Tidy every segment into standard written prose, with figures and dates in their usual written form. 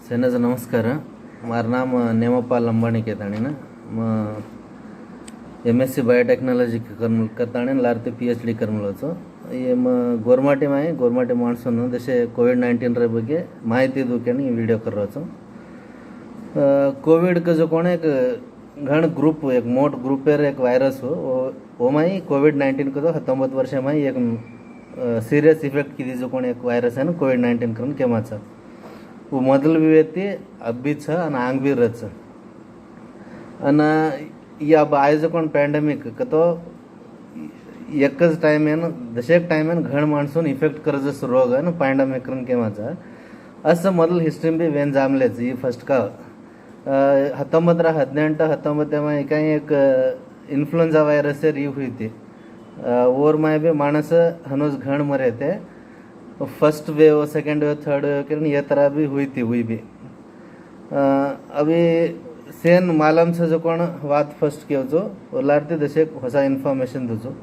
सेनाचं नमस्कार. माરું नाम नेमापाल अंबाणी केताणी ना मग MSc बायोटेक्नॉलॉजी करताणी लारते PhD करमलोचो ये गोरमाटी माई गोरमाटी माणसों जैसे कोविड-19 रे बगे माहिती दूकेनी वीडियो कर रहा छो. कोविड का जो कौन एक घण ग्रुप एक मोट ग्रुप पर एक वायरस हो वो माई कोविड-19 को तो 19 वर्ष माई एक सीरियस इफेक्ट की जो कौन एक वायरस है ना कोविड-19 करन के माचा वो ಮೊದಲು भी व्यक्ति अब भी छ और आंग भी रच अन ये अब आयज कोण पॅन्डेमिक तो एकच टाइम आहे ना दशेक टाइम आहे घण माणसून इफेक्ट करजस रोग आहे ना पॅन्डेमिक करन केव्हाचा असं ಮೊದಲು हिस्ट्री बी वेन जामलेच ಈ ಫಸ್ಟ್ का 1918 में काही एक इन्फ्लुएंजा वायरस री हुई थी और में भी माणस हनुज घण मरे थे. First wave second wave third wave के ये तरह भी हुई भी अभी सेन मालम से जो कौन बात फर्स्ट किया जो और लारती दशे होसा इन्फॉर्मेशन दो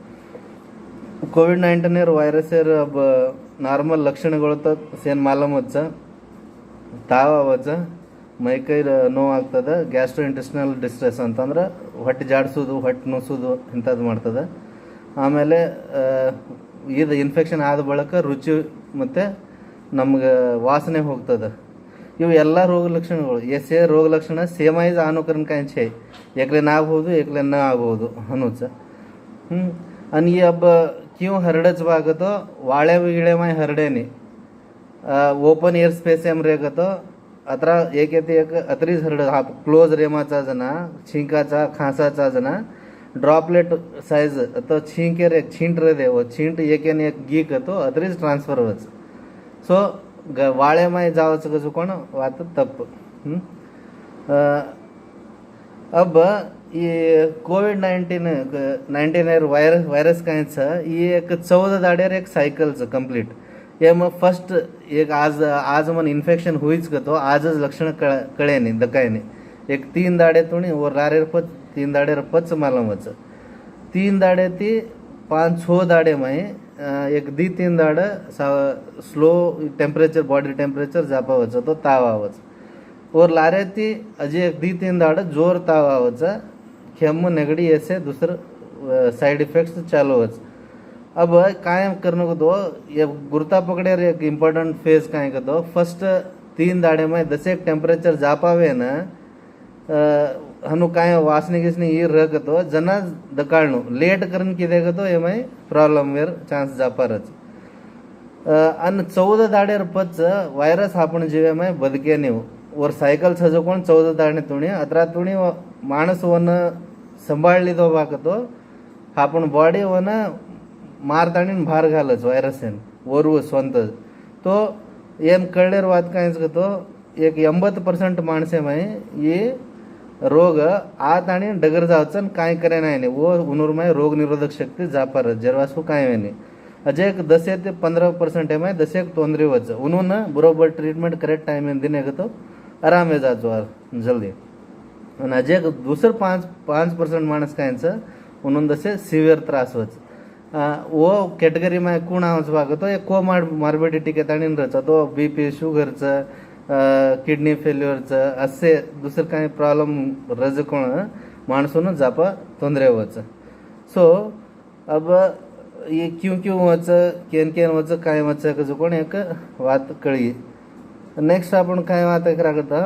कोविड-19 वायरस अब नार्मल लक्षणಗಳು ಸೇನ್ ಮಾಲಮ್ ವಚ್ಚ ತಾವ ವಚ್ಚ ಮೈಕೈ ನೋವು ಆಗ್ತದ ಗ್ಯಾಸ್ಟ್ರೋ ಇಂಟೆಸ್ಟಿನಲ್ ಡಿಸ್ಟ್ರೆಸ್ ಅಂತಂದ್ರೆ ಹೊಟ್ಟೆ ಜಾಡಿಸೋದು ಹೊಟ್ಟೆ ನುಸುದು ಇಂಥದ್ದು ಮಾಡ್ತದೆ. ಆಮೇಲೆ ಇದು ಇನ್ಫೆಕ್ಷನ್ ಆದ ಬಳಿಕ ರುಚಿ ಮತ್ತು ನಮ್ಗೆ ವಾಸನೆ ಹೋಗ್ತದೆ. ಇವು ಎಲ್ಲ ರೋಗ ಲಕ್ಷಣಗಳು ಎಸೆ ರೋಗ ಲಕ್ಷಣ ಸೇಮ್ ಆಯ್ತು ಆನೋಕರन काय छे एकले ना ಆಗ್ಬೋದು एकले न ಆಗ್ಬೋದು ಅನ್ನೋच आणि अब क्यों हरडच वागतो वाळ्या विगळे माय हरडेनी ओपन एअर स्पेस एम रेगतो अत्र एक येते एक अत्रीच हरड हा क्लोज रेमाचा जना छिंकाचा खासाचा जना ड्रॉपलेट साइज तो छींके रे छींट रे दे वो छींट एक गीक तो अत्रीच ट्रान्सफर वच सो वाळे माय जावच गजू कोण वात तप. अब ये कोविड-19 वायरस काय ये एक 14 दाडेर एक सायकलचं कंप्लीट ये मग फर्स्ट एक आज मन इन्फेक्शन हुईच तो आजच लक्षण कळेनी दकायनी एक 3 दाडे तुणी वर रारेर पच 3 दाडे पच मालमच 3 दाडे ती 5-6 दाडे माई एक 3 दाड स्लो टेम्परेचर बॉडी टेम्परेचर जापावच तो ताव आवच और लारे ती अजे एक 3 दाड जोर ताव आवच खेम नेगडी ऐसे दूसर साइड इफेक्ट्स चालू होच. अब काय करने को दो ये गुर्ता पकड़े एक इम्पोर्टेंट फेज काय का दो फर्स्ट 3 दाडे में 10 एक टेम्परेचर जापावे ना हनु काय वासने गिसने ये रगतो जना दकाळनो लेट करन किदेगा तो एमय प्रॉब्लम वेर चान्स जापारच अन 14 दाडेर पच वायरस आपण जीवे में बदके नेव और सायकल सजो कोण 14 दाडे तुणी अत्रा तुणी माणस वन संभाळलीदो बाकतो आपण बॉडी वन मारताणी भार घालच वायरस एन वरव स्ವಂತ तो एम कळलेर वात कायच तो एक 80% माणसे में ये रोग आत आणि डगर जावचन काय करे नाही वो उनूर में रोग निरोधक शक्ती जापार जरवास हो काय नाही अजे एक 10 ते 15% में 10 एक तोंदरी वच उन्होंने बरोबर ट्रीटमेंट करेक्ट टाइम में दिने तो आराम में जाचो जल्दी आणि अजे दूसर 5% माणस कायचं उन्होंने दसे सिवियर त्रास वच वो कैटेगरी में कोण आवच वागतो एक को मार्बिडिटी के ताणीन रचा तो BP शुगरचं किडनी फेल्युअरचं असे दुसरं काही प्रॉब्लेम रज कोण माणसून जापा तोंदरे वच सो अब ये क्यों वच केन वच काय वच जो कोण एक वात कळी. नेक्स्ट आपण काय वात करागता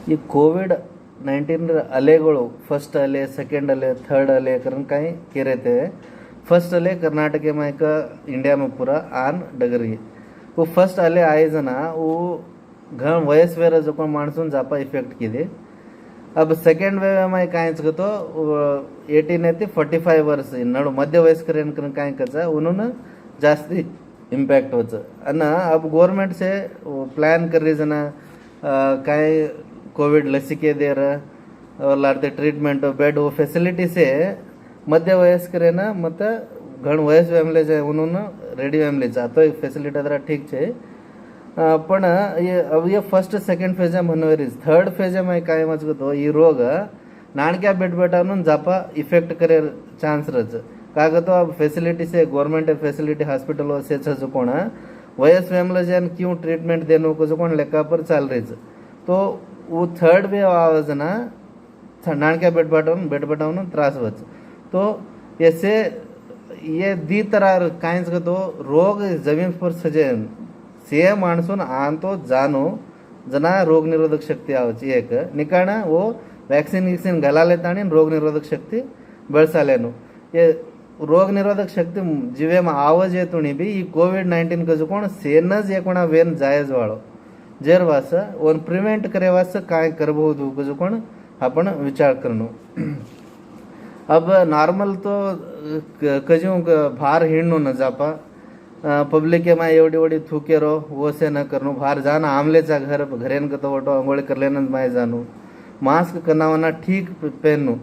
ಈ कोविड-19 ಅಲೆಗಳು फर्स्ट अले सेकेंड अले थर्ड अले करन काय केरेते फर्स्ट अले कर्नाटक में एक इंडिया में पूरा आन डगरी वो फर्स्ट अले आए जना वो घण वयस वेर जो कोण माणसून जापा इफेक्ट किदे. अब सेकेंड वेव में काय तो 18 ते 45 वर्ष नडू मध्य वयस्करेन करन काय कचा उन्होंने जास्ती इम्पैक्ट होच अन अब गवर्नमेंट से प्लान कर रही जना काय कोविड लसिके दे रहा और लारते ट्रीटमेंट बेड वो फैसिलिटी से मध्य वयस्करेना मत घण वयस फॅमिली जे उन्होंने रेडी फॅमिली तो एक फैसिलिटी अदरा ठीक छे पण ये अब ये फर्स्ट सेकंड फेज मनोरीज थर्ड फेज में काय मजगतो ये रोग नाणक्या बेटबेटानून जापा इफेक्ट करे चान्स रच कागतो अब फैसिलिटी से गवर्नमेंट फैसिलिटी हॉस्पिटल से कोण वयस वेमल जन क्यों ट्रीटमेंट देनो को कोण लेका पर चाल रही तो वो थर्ड वेव आवाज ना नाणक्या बेटबटावन त्रास वच तो ऐसे ये दी तरह कांच का तो रोग जमीन पर सजे से माणसून आन तो जानो जना रोग निरोधक शक्ती आवची एक निकाणा वो वैक्सीन घाला लेता आणि रोग निरोधक शक्ती बेळसालेनु ये रोग निरोधक शक्ति जीवे में आवज येतुणी भी ई कोविड-19 कजुकोण सेनज एकोणा वेन जायज वाळो जेर वास ओन प्रिवेंट करे वास काय करबहुदु कजुकोण आपण विचार करनो। अब नॉर्मल तो कजू भार हिंडनो न जापा पब्लिक में एवढी एवढी थूके रो वो से न करनो भार जाना आमलेचा घर घरेन कतो वटो अंगोळी करलेन माय जानो मास्क कनावना ठीक पहननो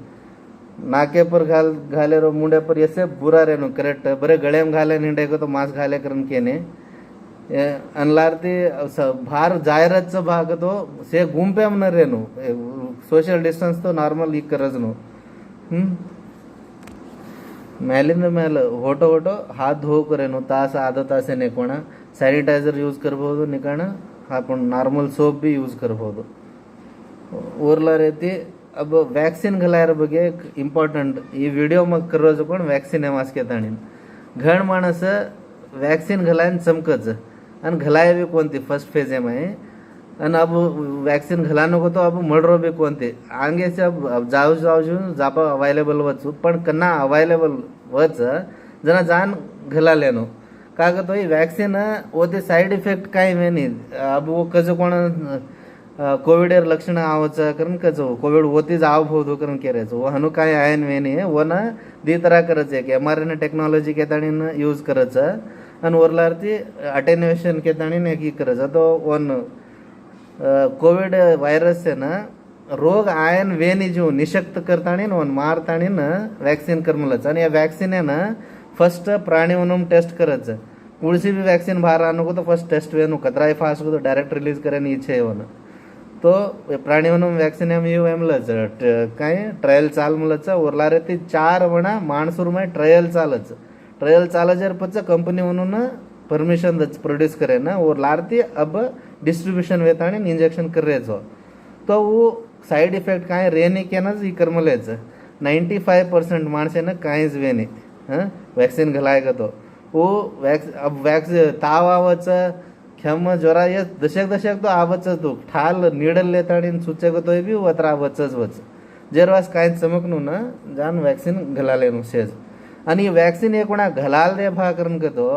नाके पर घाले रो मुंडे पर ऐसे बुरा रहनो करेक्ट बरे गले में घाले निंडे को तो मास्क घाले करन केने अनलारती भार जायरच भाग तो से गुंपे में न रहनो सोशल डिस्टेंस तो नॉर्मल ई करज नो ಮೇಲಿಂದ ಮೇಲೆ ಹೊಟೋ हाथ धो करेनो तास आधा तासे नेकोणा सॅनिटायझर यूज करಬಹುದು निकाण आपण नॉर्मल सोप भी यूज करಬಹುದು ओरला रहती। अब वैक्सीन घलायर बगे एक इम्पॉर्टंट ಈ ವಿಡಿಯೋ मग करोज पण वैक्सीन मास्क येताणी घण माणस वैक्सीन घलायन चमकच आणि घलाय बी कोणती फर्स्ट फेज में आणि अब वैक्सीन घलानो को तो अब मळरो भी कोणते आंगे से अब जाऊ जापा अवेलेबल वचू पण कन्ना अवेलेबल वच जना जान घला लेनो काग तो वैक्सीन ओते साइड इफेक्ट काय वेनी अब वो कजो कोण कोविड लक्षण आवच कारण कजो कोविड ओतीज आवಬಹುದು कारण केरेच वो हनु काय आयन वेनी वन दी तरह करच एक एमआरएनए टेक्नॉलॉजी केताणी यूज करच आणि ओरलारती अटेन्युएशन केताणी ने की करच तो वन कोविड वायरस से ना रोग आयन वेनी जो निशक्त करताणी वन मारताणी न वैक्सीन करमलच आणि या वैक्सीन है ना फर्स्ट प्राणी वनम टेस्ट करच पुढची भी वैक्सीन बाहर आनो को तो फर्स्ट टेस्ट वेनु कतराई फास्ट को तो डायरेक्ट रिलीज करे नी छे वन तो प्राणी वनम वैक्सीन एम यू एमलच काय ट्रायल चाल मलच ओरला रे ती 4 वणा माणसूर में ट्रायल चालजर पच कंपनी वनून परमिशन प्रोड्यूस करे ना और लारती अब डिस्ट्रीब्यूशन वेताणी इंजेक्शन कर रहे तो वो साइड इफेक्ट काय रेनी केनच ई करमलेच 95% माणसे न काहीच वेने वैक्सीन घलाय का तो वो अब वैक्सीन ताव आवच खेम ज्वरा ये दशक तो आवच तो ठाल नीडल लेताणी सुचे को तो भी वतरा आवचच वच जेरवास काय चमकनु न जान वैक्सीन घला लेनु सेज आणि वैक्सीन एक कोणा घलाल दे भा करन का तो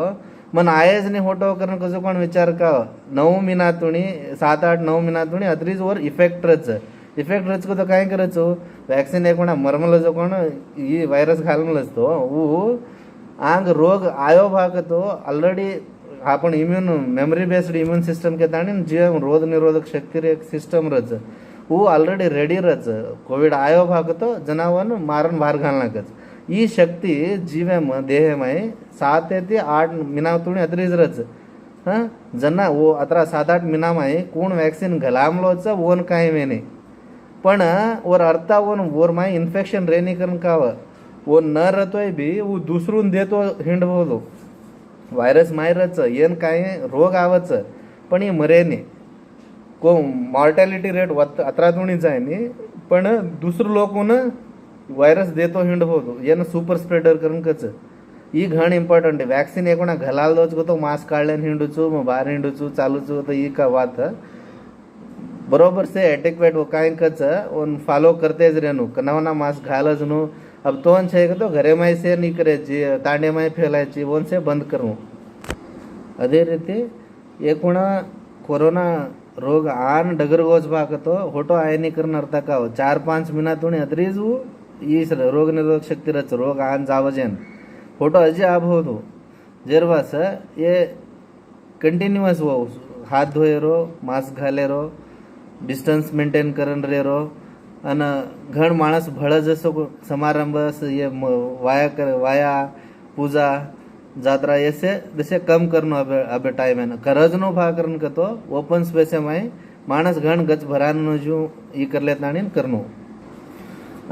मन आयज ने होटो करन कसो कोण विचार का 9 महिनातुणी 7-8 9 महिनातुणी अत्रीज वर इफेक्ट रच को तो काय करचो वैक्सीन एक कोणा मरमल जो कोण ई वायरस घालमलच तो वो आंग रोग आयो भाग तो ऑलरेडी आपण immune memory based immune system के ताणी जीव रोग निरोधक शक्ति रे एक सिस्टम रच वो ऑलरेडी रेडी रच कोविड आयो भाग तो जनावन मारन बाहर घालना कच ई शक्ति जीवे में देह में 7 ते 8 महिनातुणी अत्रीज रच जना वो अतरा 7-8 महिना में कोण वैक्सीन घलामलोच ओन काय वेने पण और अर्था ओन ओर माय इन्फेक्शन रेनी करन काव वो न रहतोय भी वो दुसरून देतो हिंडಬಹುದು वायरस मायरच येन काय रोग आवच पण ये मरेने को मॉर्टॅलिटी रेट अतरातुणी जायनी पण दुसरं लोकून वायरस देतो हिंडಬಹುದು येन सुपर स्प्रेडर करन कच ಈ घण इंपॉर्टंट वैक्सीन ಏಕೋಣ घलाल दोच को तो मास्क काढलेन हिंडूचू बाहर हिंडूचू चालूचू तो ई का बात बरोबर से एडिक्वेट वो काय कच ओन फॉलो करते ज रेनु कनावना मास्क घालज नु अब तोन छे तो घरे में से नहीं करे जी तांडे में फैलायची ओन से बंद करू अदे रीति ಏಕೋಣ कोरोना रोग आन डगरगोज भागतो होटो आयनीकरण अर्थ का 4-5 महिनातुणी अद्रीजू ಈ रोग निरोधक शक्ति रच रोग आन जावजेन फोटो अजी आबहुदु जेरवास ये कंटिन्यूअस वो हाथ धोएरो मास्क घालेरो डिस्टन्स मेंटेन करन रेरो अन घण माणस भळ जसो समारंभ ये वाया पूजा जात्रा ऐसे जैसे कम करनो अबे टाइम है करजनो भा करन कतो ओपन स्पेस में माणस घण गच भरानो जो ई कर लेताणी करनो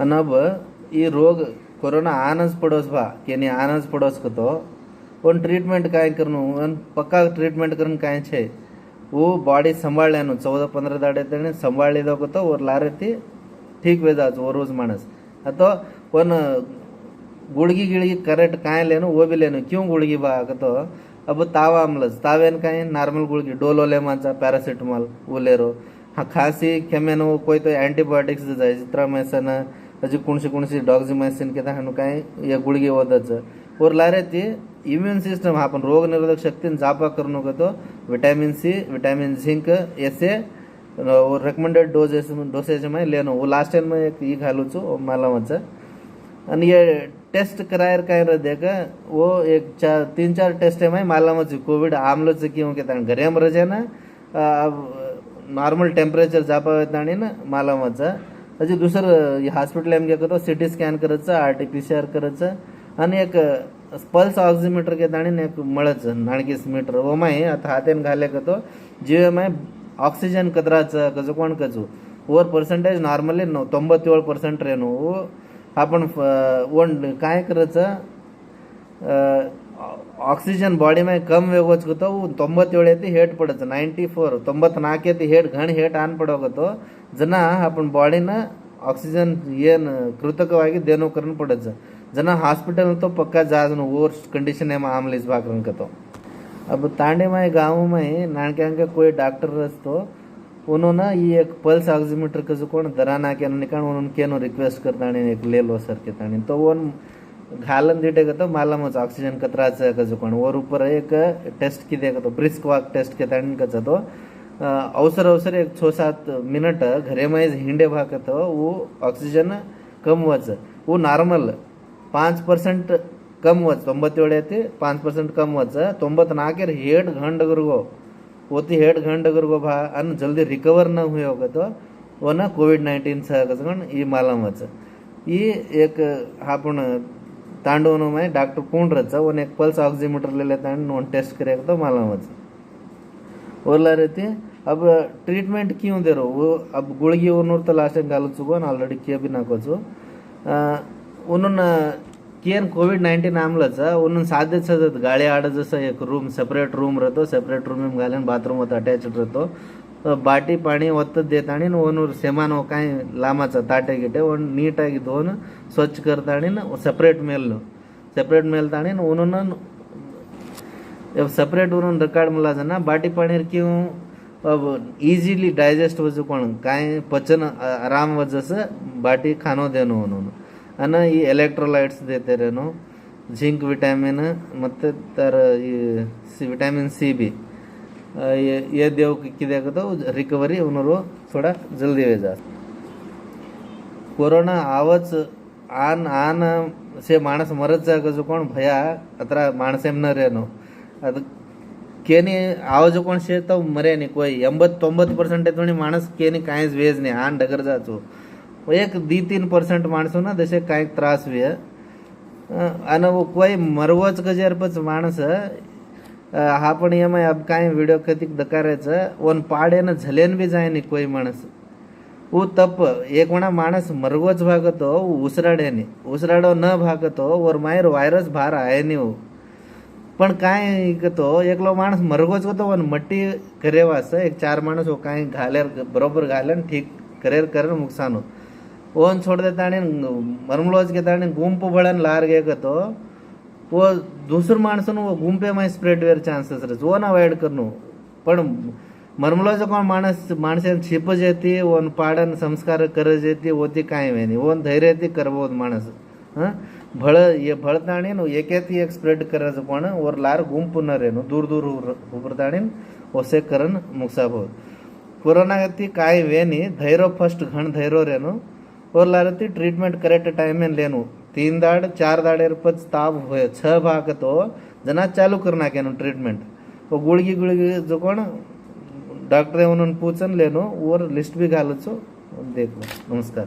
अन अब ई रोग कोरोना आनज पडोस भा केनी आनज पडोस कतो वन ट्रीटमेंट काय करनु वन पक्का ट्रीटमेंट करन काय छे वो बॉडी संभाळ लेनु 14-15 दाडे तेने संभाळी दो तो और लारेती ठीक वे जाच वो रोज मानस तो वन गुड़गी गिड़गी करेक्ट काय लेनु वो भी लेनु क्यों गुड़गी बा तो अब ताव आमलच तावेन काय नॉर्मल गुड़गी डोलोलेमाचा पैरासिटामॉल वो लेरो हाँ खांसी खेमेन वो कोई तो एंटीबायोटिक्स जाय जित्रामेसिन हजी कुणशी डॉक्सिमायसिन के हनु काय ये गुड़गी ओदच और लारे ती इम्यून सिस्टम आपण रोग निरोधक शक्ती जापा करू तो विटामिन सी विटामिन झिंक ऐसे रिकमेंडेड डोसेज में लेनो वो लास्ट टाइम में एक घालू छू माला आणि ये टेस्ट करायर काय देगा वो एक 3-4 टेस्ट है माला कोविड आमलोच क्यों के घरे में रजे ना नॉर्मल टेम्परेचर जापा ना माला हजी दुसरं हॉस्पिटल एम तो सिटी स्कॅन करायचं RT-PCR करायचं आणि एक पल्स ऑक्सीमीटर के दाणी एक मळच 49 मीटर वो माय आता हातेन घाले तो जीव माय ऑक्सिजन कदराचं कसं कोण कचू ओवर पर्सेंटेज नॉर्मली 97% रेनो वो आपण वन काय करायचं ऑक्सिजन बॉडी में कम वेगोच तो 97 येते हेट पडायचं 94 94 येते हेट घण हेट आन पडोगतो जना आपण बॉडीनं ऑक्सिजन येन कृतकವಾಗಿ देनो करन पडायचं जना हॉस्पिटल तो पक्का जाजन ओवर कंडीशन है आमलेस भाकरन कतो अब तांडे में गाँव में नानके कोई डॉक्टर रस्तो उन्होंने ये एक पल्स ऑक्सीमीटर का जो कौन दराना के निकाल उन्होंने केनो रिक्वेस्ट करता एक ले लो सर के तानी तो वो घालन दीटेगा तो मालूम हो ऑक्सीजन कतरा का जो कौन और ऊपर एक टेस्ट की देगा तो ब्रिस्क वॉक टेस्ट के तानी का तो अवसर एक 6-7 मिनट घरे में हिंडे भाग तो वो ऑक्सीजन कम वच वो नॉर्मल 5% कम वच 97 5% कम वच 94 हेड घंटगरगो होती हेड घंटगरगो भा अन जल्दी रिकवर न हुए होगा तो वो ना COVID-19 सगण ये मालूम वच ये एक आपण तांडवनो में डॉक्टर कोण रच वो एक पल्स ऑक्सीमीटर ले लेता है टेस्ट करेगा तो मालूम वच बोला रहती अब ट्रीटमेंट क्यों दे रहो वो अब गुड़गी उन्होंने तो लास्ट टाइम गालो चुको ऑलरेडी किया भी ना कोचो उन्होंने केन COVID-19 आमलच उन्होंने साधे सजत गाड़ी आड़ जैसा एक रूम सेपरेट रूम रहतो सेपरेट रूम में गालन बाथरूम होता अटैच्ड रहतो बाटी पानी ಒತ್ತ ದೇತಾಣಿ ಓನು ಸೆಮಾನ ಕಾಯಿ ಲಾಮಾಚ ತಾಟೆ ಗಿಟೆ ಒಂದು ನೀಟಾಗಿ ಧೋನ್ ಸ್ವಚ್ಛ करताणी सेपरेट मेल ताणी उन्होंने सेपरेट उन्होंने रिकॉर्ड मिला जना बाटी पानी क्यों अब इजीली डाइजेस्ट वजह कौन काय पचन आराम वजह से बाटी खानो देनो उन्होंने अना ये इलेक्ट्रोलाइट्स देते रहनो जिंक विटामिन मत तर ये विटामिन सी भी ये देव की देखो तो रिकवरी उन्होंने थोड़ा जल्दी हो जा कोरोना आवच आन आन से माणस मरत जा जो कोण भया अतरा माणसेम न रहनो ಅದು केनी आवाज कोण शे तो मरे नहीं कोई 80-90% तो माणस केनी काहीच वेज नाही आन डगर जाचो एक 2-3% माणसो ना जसे काही त्रास वे आणि वो कोई मरवच गजरपच माणस हा पण एम अब काय व्हिडिओ कतिक दकारायचं वन पाडे न झलेन बी जाय नाही कोई माणस वो तप एक वणा माणस मरवच भागतो उसराड्याने उसराडो न भागतो वर मायर वायरस बाहेर आहे नाही हो पण काय तो एकलो माणस मरगोच होतो पण मट्टी करेवास एक 4 माणस हो काय घालेर बरोबर घालन ठीक करेर करन नुकसान हो ओन छोड़ देता आणि मरमलोज घेता आणि गुंप बळन लार गेगतो वो दुसर माणसन वो गुंपे में स्प्रेड वेर चान्सेस रच वो ना अवॉइड करनो पण मरमलोज कोण माणसे छिप जेती ओन पाडन संस्कार कर जेती होती काय वेनी ओन धैर्य ती करबोद माणस हां भळ ये भळताणी एक स्प्रेड करायचं पण वर लार गुंप न रेनो दूर दूर उभरताणी ओसे करन मुक्साब हो कोरोना ती काय वेनी धैर्य फर्स्ट घण धैर्य रेनो और लार ती ट्रीटमेंट करेक्ट टाइम में लेनो 3 दाड़ 4 दाड़ेर पच ताप होय 6 भाग तो जना चालू करना केनो ट्रीटमेंट वो गुळगी जो कोण डॉक्टर उन्होंने पूछन लेनो और लिस्ट भी घालचो देखो नमस्कार।